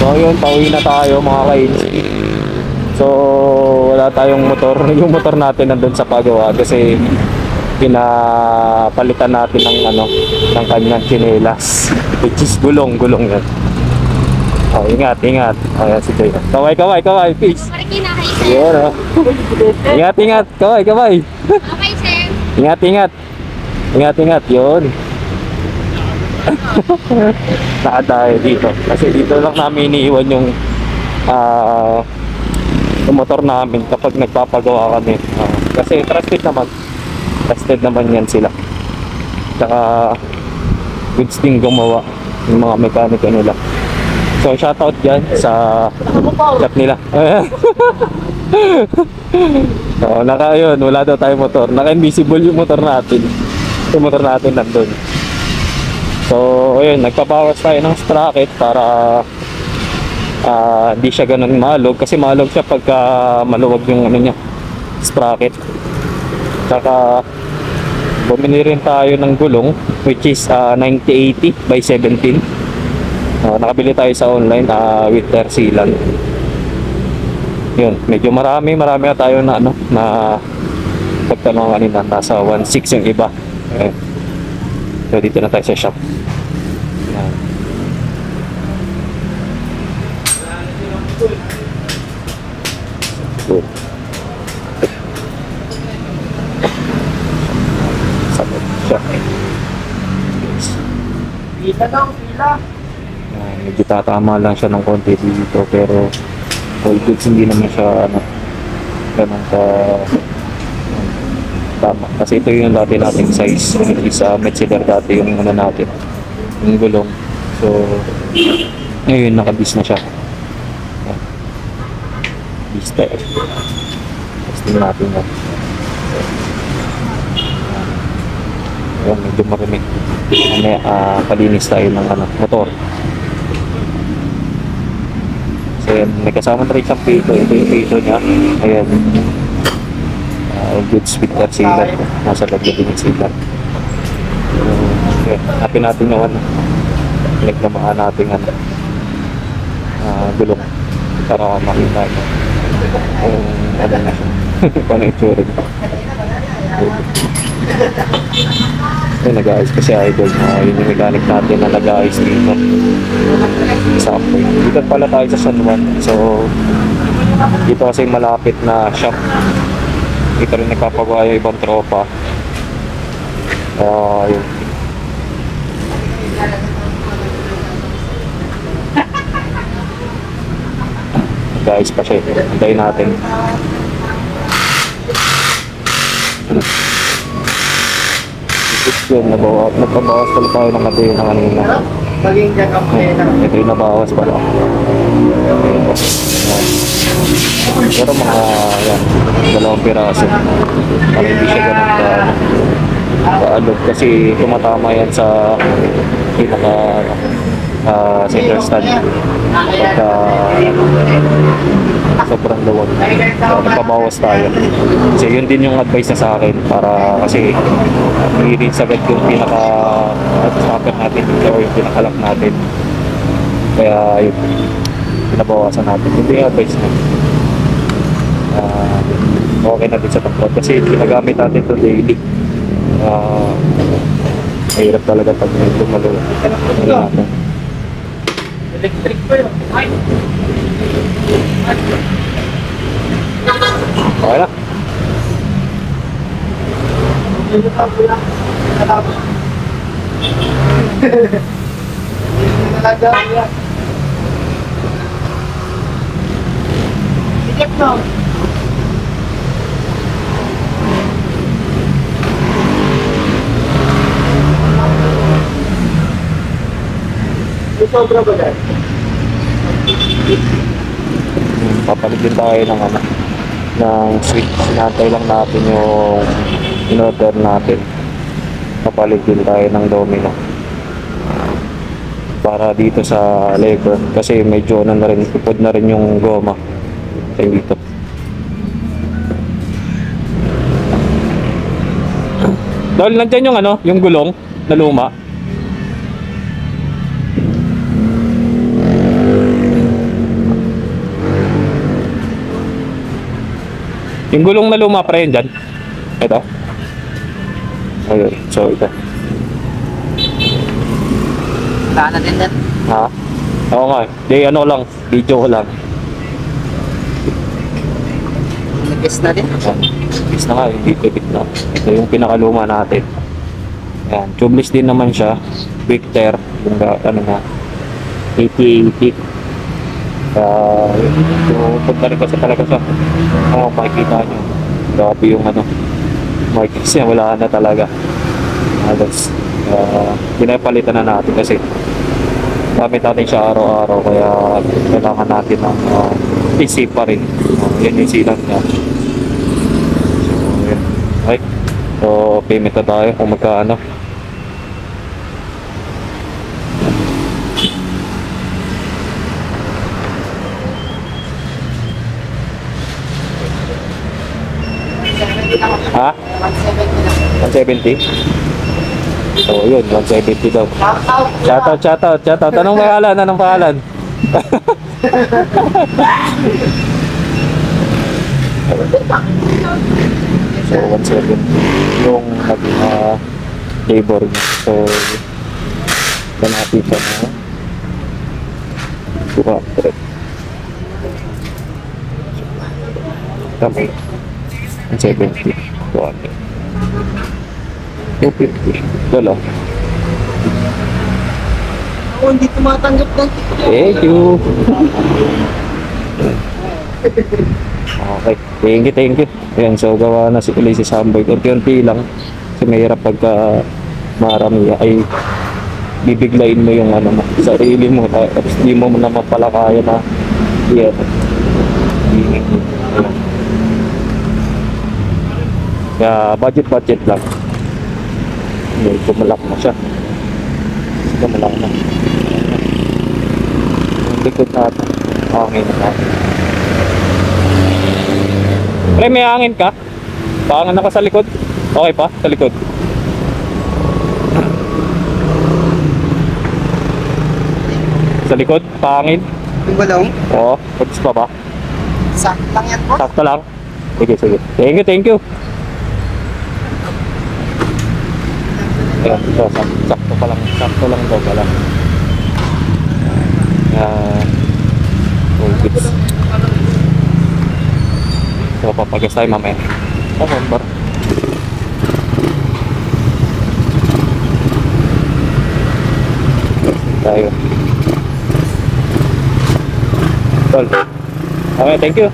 So yun, pauwi na tayo mga kains. So wala tayong motor. Yung motor natin nandun sa pagawa kasi pinapalitan natin ng ano, ng kanyang tsinelas, which is gulong yan. Oh, ingat. Ayan si Joy. Kaway, peace. Yun, oh. Ingat, kaway. Okay, sir. Ingat, yun. Saan tayo dito? Kasi dito lang namin iniiwan yung motor namin kapag nagpapagawa kami. Kasi trusted naman yan sila. Tsaka goods din gumawa yung mga mekaniko nila. So shoutout dyan sa chat nila. So yun, wala daw tayong motor. Naka-invisible yung motor natin. Yung motor natin nandun. So ayun, nagpabawas tayo ng sprocket para di siya ganun malog. Kasi malog siya pagka maluwag yung ano niya, sprocket. Tsaka bumili rin tayo ng gulong which is 9080 by 17. Nakabili tayo sa online with air sealant. Yun, medyo marami na tayo na ano na pagtanong kanina, nasa 1.6 yung iba. So dito na tayo sa shop. Yan. Good. Sabot siya. Pila. Medyo tatama lang siya ng konti dito pero all goods, hindi naman siya ano, ganun ka tama. Kasi ito yung dati nating size. Isa Metzeler dati yung ano natin, yung gulong. So ngayon nakabis na siya. Bis tayo. Testing natin yan. Ayan, medyo marimik. Palinis tayo ng ano, motor. So yan, may kasama na rin siyang pito. Ito yung pito niya. Ayan. Goods with air sealant. Nasa loob din yung sealant. Okay, hanapin natin yung ano, pinaglamaan natin ano, gulong para makita nyo kung ano na siya. Paano itsura niya. Ayun, nag-aayos kasi idol na yun yung mechanic natin na nag-aayos dito. Sakto. Dito pala tayo sa San Juan. So dito kasi malapit na shop. Dito rin nagpapagawa yung ibang tropa. Yun. Guys pa siya. Hintayin natin. Yun, nagpabawas pala tayo ng matay na kanina. Ito yung nabawas pala. Pero mga yan, 2 piraso para hindi siya ganun kaalog kasi tumatama yan sa pinaka center stand pagka sobrang luwag. Nagpabawas tayo kasi yun din yung advice na sa akin para kasi hindi sagad yung pinaka stopper natin o yung pinaka-lock natin, kaya yun pinabawasan natin. Hindi yung advice na okay na din sa takot kasi ginagamit natin ito daily. Mahirap talaga pag medyo maluwag natin. Electric pa yun. Okay na. Sikip no. Sobra ba dyan? Papalit din tayo ng ano, ng switch. Sinantay lang natin yung in-order natin. Papalit din tayo ng domino para dito sa lever kasi medyo ano na rin, ipod na rin yung goma sa dito. Dahil nandyan yung ano, yung gulong na luma. Yung gulong na luma pa rin dyan. Ito. Ayun. So, ito. Wala na din din. Ha? Oo nga. Di ano lang. Video ko lang. Nag-guess na din. Bis na nga. Hindi pipit na. Ito yung pinakaluma natin. Ayan. Tubeless din naman siya. Victor. Yung ano nga. 8080. So, punta rin kasi talaga sa makikita nyo. Grabe yung ano. Markings niya. Wala na talaga. Halos. Pinapalitan na natin kasi gamit natin siya araw-araw kaya kailangan natin ng PC pa rin. Yan yung silang niya. So, yan. Okay. So, payment na tayo kung magkaano. Ha? 170? So, yun. 170 daw. Shoutout. Anong pangalan? So, 170 yung naging labor niya. So, natin siya na 200. Tama. 170. 200. 250. Wala. Ako hindi tumatanggap ng ticket. Thank you. Okay. Thank you. Ayan, so gawa na si Ulay si Samboy. Kunti lang. Kasi mahirap pagka marami ay bibiglayin mo yung ano mo, sarili mo. Tapos di mo naman pala kaya na yan. Kaya budget lang. Kumalak na siya. Kumalak na. Yung likod natin. Hangin na natin. Pre, may hangin ka? Paangan na ka sa likod? Okay pa? Sa likod? Sa likod? Pahangin? Yung gulong? Oo. Pagis pa ba? Sakto lang yan po. Sakto lang? Sige. Thank you. Ayan, so, sakto lang daw pala. All goods. So, papagas tayo mamaya. Bar. Tayo. Tol. Okay, thank you.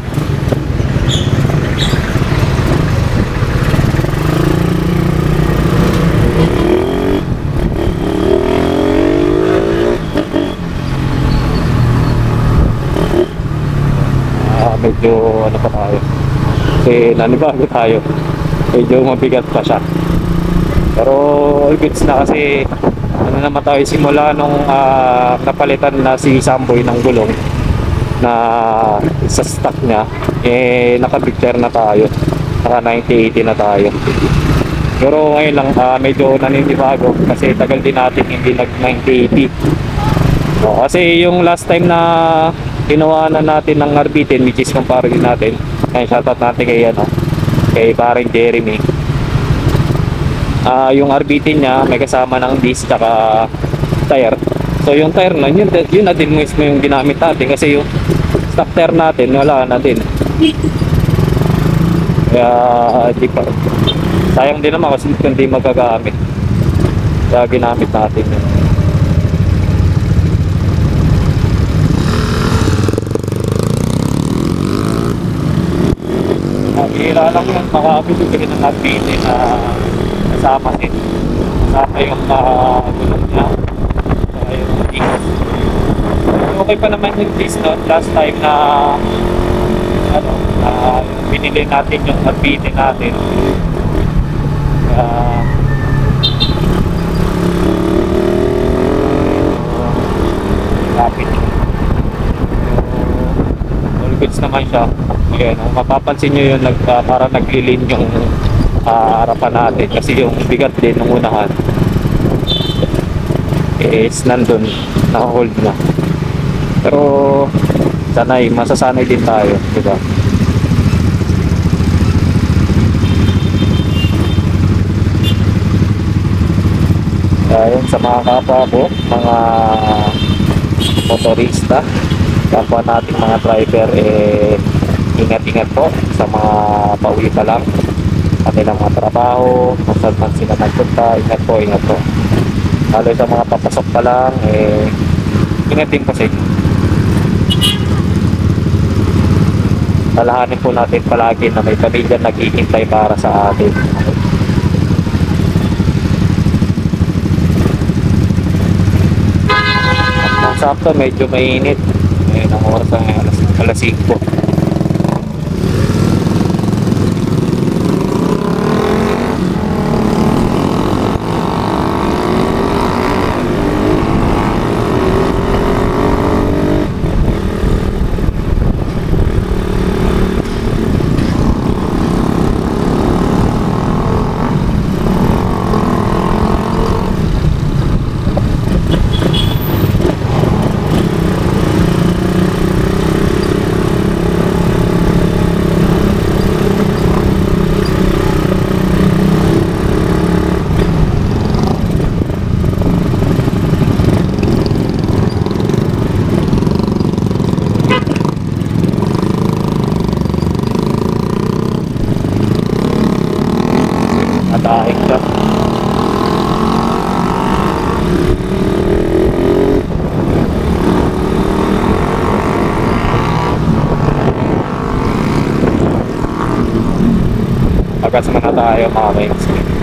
Medyo ano pa tayo kasi nanibago tayo, medyo mabigat pa siya pero all goods na kasi ano naman tayo simula nung napalitan na si Samboy ng gulong na sa stock niya naka-picture na tayo, naka 9080 na tayo pero ngayon lang medyo naninibago kasi tagal din natin hindi nag 9080 kasi yung last time na ginawa na natin ng RB10 which is kumpara din natin. Kaya shoutout natin kay paring Jeremy. Yung RB10 niya may kasama ng disc tsaka tire. So yung tire na yun na din mismo yung ginamit natin kasi yung stock tire natin wala na din. Kaya di pa. Sayang din naman kasi hindi magagamit. Kaya ginamit natin yun. Hira lang yung makabili ng RB10 na kasama din. Kasama yung gulong niya. Saka yung disc. Okay pa naman yung disc last time na binili natin yung RB10 natin. Lapit. All goods naman siya. Ayan, mapapansin nyo yun para naglilin yung harapan natin kasi yung bigat din ng unahan is nandun, naka-hold na pero masasanay din tayo, diba? Ayun sa mga kapwa ko, mga motorista, kapwa nating mga driver, ingat-ingat po sa mga pauwi pa lang kanilang mga trabaho, kung saan man sila nagpunta, ingat po, ingat po. Lalo sa mga papasok pa lang, ingat din po sa inyo. Alahanin po natin palagi na may pamilya naghihintay para sa atin. Ang sakto, medyo mainit. Ngayon ang oras ay alas 5. Daing ka. Agad sa mga tayo mga kainsin.